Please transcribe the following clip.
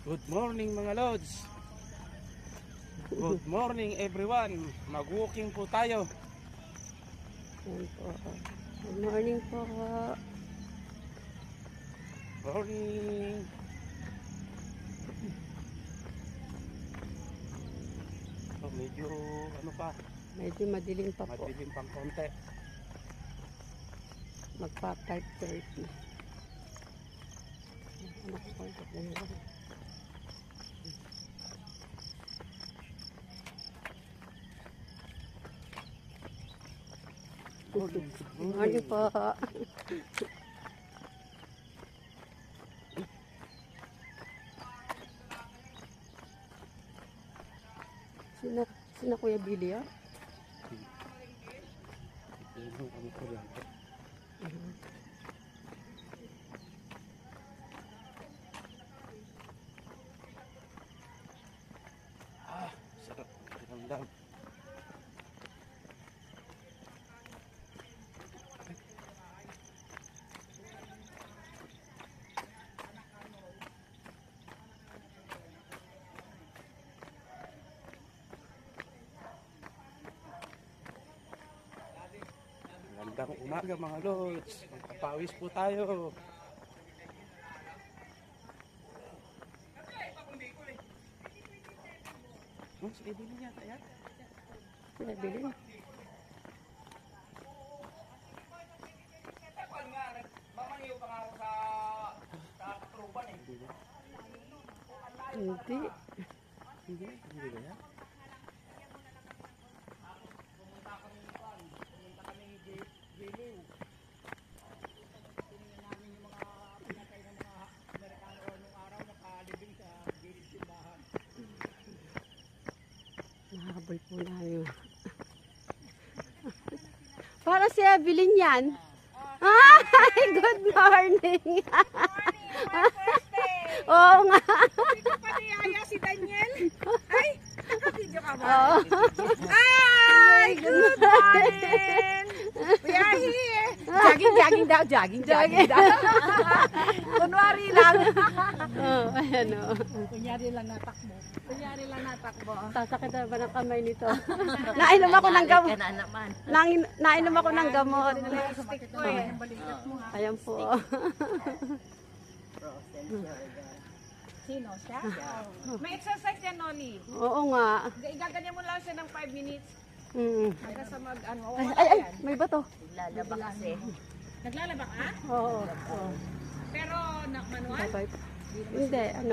Good morning mga lods. Good morning everyone. Mag-walking po tayo. Yan po. Good morning po. Morning. Oh, medyo ano pa, Medyo madilim pa po. madilim pang konti. Magpa 5:30. Ano ko konti na yun. Good morning po. Sina Kuya Billy ah? Ito kami ko lang. Sarap. Ramdam. Magandang umaga mga lods. Magpapawis po tayo. Sige, bilhin niya kaya? Kuya Billy. Hindi. Hindi kaya? Nahabol po namin. Para si Evelyn yan. Hi! Good morning! Oo nga. Video pa ni Yaya si Daniel. Ay, naka-video ka ba? Oo. Ay, good morning. We are here. Jogging daw. Kunwari lang. Oo, ayan o. Kunyari lang natakbo. Sasakit na ba ng kamay nito? Nainom ako ng gamot. Nainom ako ng gamot. Stick ko eh. Balikat mo ha. Ayan po. Sino siya? May exercise yan, Noli. Oo nga. Igaganyan mo lang siya ng 5 minutes. Hanggang sa mag-ano. Ay, may bato. Lalaba kasi. Naglalaba ka? Oo. Oo. Pero manual? Bye-bye. Hindi, ano.